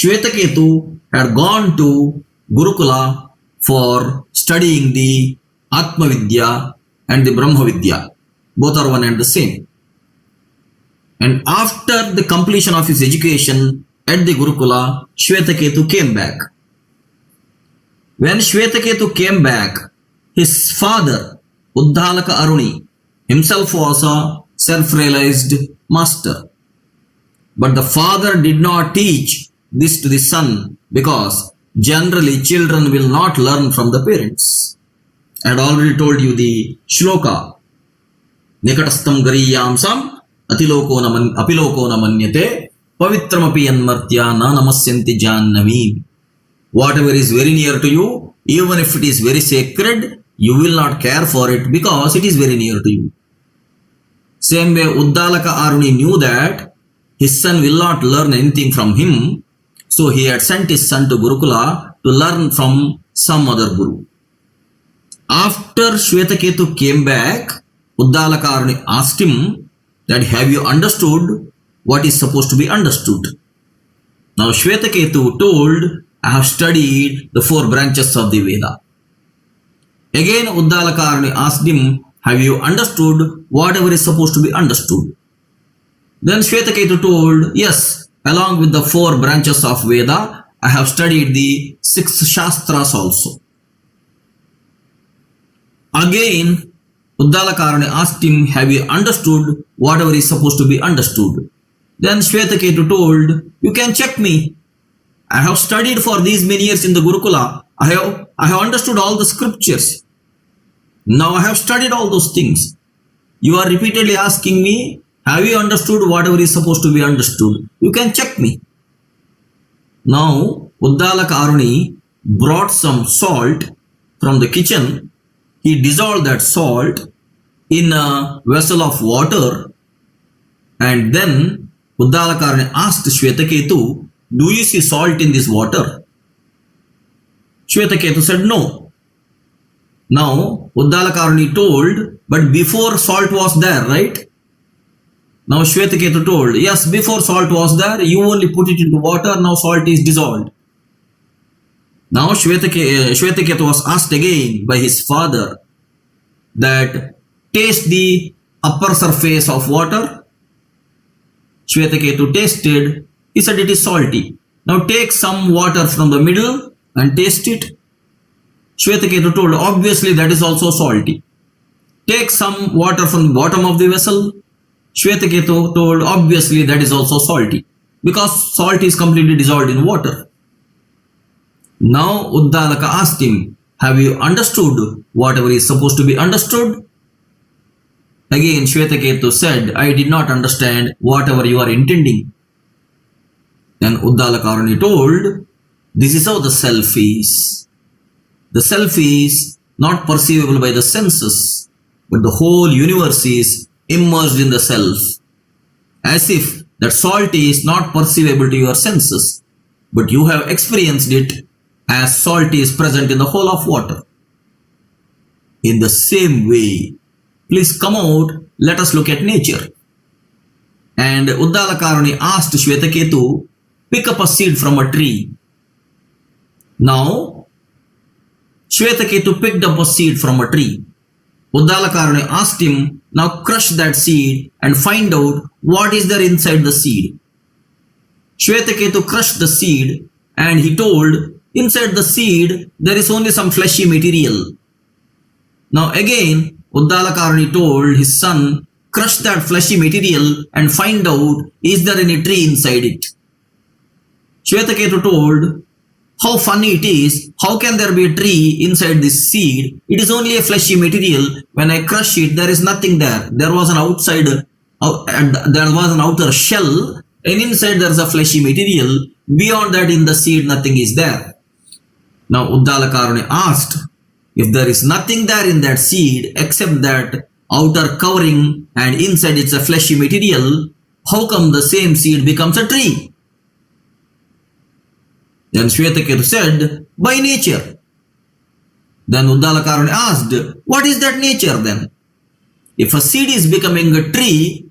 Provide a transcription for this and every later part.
Shwethakethu had gone to Gurukula for studying the Atma Vidya and the Brahma Vidya. Both are one and the same. And after the completion of his education at the Gurukula, Shwethakethu came back. When Shwethakethu came back, his father, Uddalaka Aruni, himself was a self-realized master. But the father did not teach this to the son because generally children will not learn from the parents. I had already told you the shloka. Nikatastam gariyamsam apiloko namanyate pavitramapi yanmartya na namasyanti jannami. Whatever is very near to you, even if it is very sacred, you will not care for it because it is very near to you. Same way, Uddalaka Aruni knew that his son will not learn anything from him, so he had sent his son to Gurukula to learn from some other guru. After Shwethakethu came back, Uddalaka Aruni asked him that, have you understood what is supposed to be understood? Now Shwethakethu told, I have studied the 4 branches of the Veda. Again Uddalaka Aruni asked him, have you understood whatever is supposed to be understood? Then Shwethakethu told, yes, along with the 4 branches of Veda, I have studied the 6 Shastras also. Again, Uddalaka Aruni asked him, have you understood whatever is supposed to be understood? Then Shwethakethu told, you can check me. I have studied for these many years in the Gurukula. I have understood all the scriptures. Now I have studied all those things. You are repeatedly asking me, have you understood whatever is supposed to be understood? You can check me. Now Uddalaka Aruni brought some salt from the kitchen. He dissolved that salt in a vessel of water, and then Uddalaka Aruni asked Shwethakethu, do you see salt in this water? Shwethakethu said no. Now Uddalaka Aruni told, but before salt was there, right? Now Shwethakethu told, yes, before salt was there, you only put it into water, now salt is dissolved. Now Shwethakethu was asked again by his father that, taste the upper surface of water. Shwethakethu tasted. He said it is salty. Now take some water from the middle and taste it. Shwethakethu told, obviously that is also salty. Take some water from the bottom of the vessel. Shwethakethu told, obviously that is also salty because salt is completely dissolved in water. Now Uddalaka asked him, have you understood whatever is supposed to be understood? Again Shwethakethu said, I did not understand whatever you are intending. Then Uddalaka Aruni told, this is how the self is. The self is not perceivable by the senses, but the whole universe is immersed in the self. As if that salt is not perceivable to your senses, but you have experienced it as salt is present in the whole of water. In the same way, please come out, let us look at nature. And Uddalaka Aruni asked Shwethakethu, pick up a seed from a tree. Now, Shwethakethu picked up a seed from a tree. Uddalaka Aruni asked him, now crush that seed and find out what is there inside the seed. Shwethakethu crushed the seed and he told, inside the seed there is only some fleshy material. Now again Uddalaka Aruni told his son, crush that fleshy material and find out is there any tree inside it. Shwethakethu told, how funny it is, how can there be a tree inside this seed? It is only a fleshy material. When I crush it, there is nothing there. There was an outer shell, and inside there is a fleshy material. Beyond that, in the seed, nothing is there. Now Uddalaka Aruni asked, if there is nothing there in that seed except that outer covering and inside it's a fleshy material, how come the same seed becomes a tree? Then Shwethakethu said, by nature. Then Uddalaka Aruni asked, what is that nature then? If a seed is becoming a tree,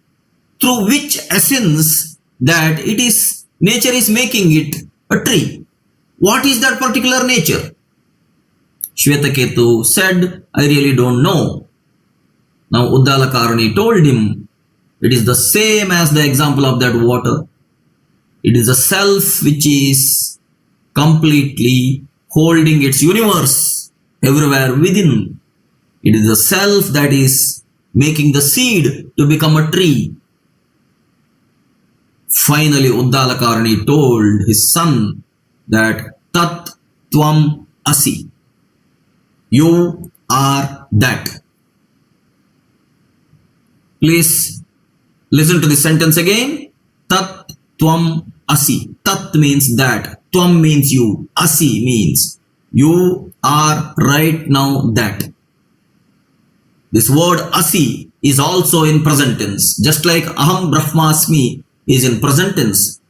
through which essence that it is, nature is making it a tree. What is that particular nature? Shwethakethu said, I really don't know. Now Uddalaka told him, it is the same as the example of that water. It is a self which is completely holding its universe everywhere within. It is the self that is making the seed to become a tree. Finally, Uddalaka told his son that Tat Tvam Asi. You are that. Please listen to this sentence again. Tat Tvam Asi. Tat means that. Tvam means you. Asi means you are right now that. This word Asi is also in present tense. Just like Aham Brahmasmi is in present tense,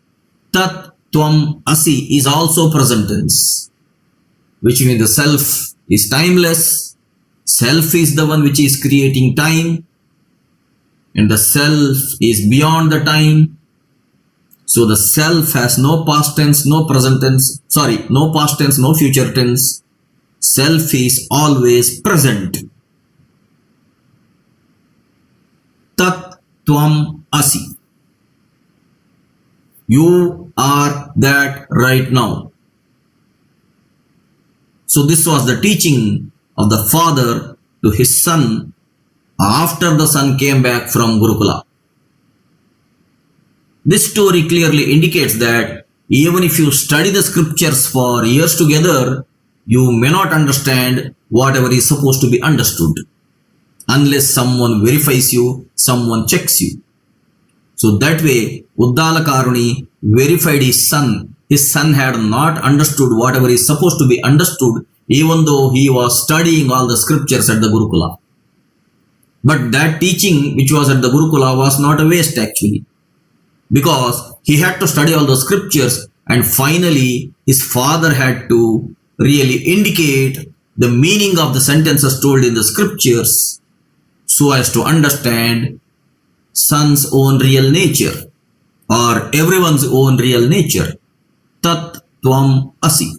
Tat Tvam Asi is also present tense. Which means the self is timeless. Self is the one which is creating time. And the self is beyond the time. So the self has no past tense, no present tense. No past tense, no future tense. Self is always present. Tat Tvam Asi. You are that right now. So this was the teaching of the father to his son after the son came back from Gurukula. This story clearly indicates that even if you study the scriptures for years together, you may not understand whatever is supposed to be understood unless someone verifies you, someone checks you. So that way, Uddalaka verified his son. His son had not understood whatever is supposed to be understood, even though he was studying all the scriptures at the Gurukula. But that teaching which was at the Gurukula was not a waste actually, because he had to study all the scriptures, and finally his father had to really indicate the meaning of the sentences told in the scriptures so as to understand son's own real nature or everyone's own real nature. Tat Tvam Asi.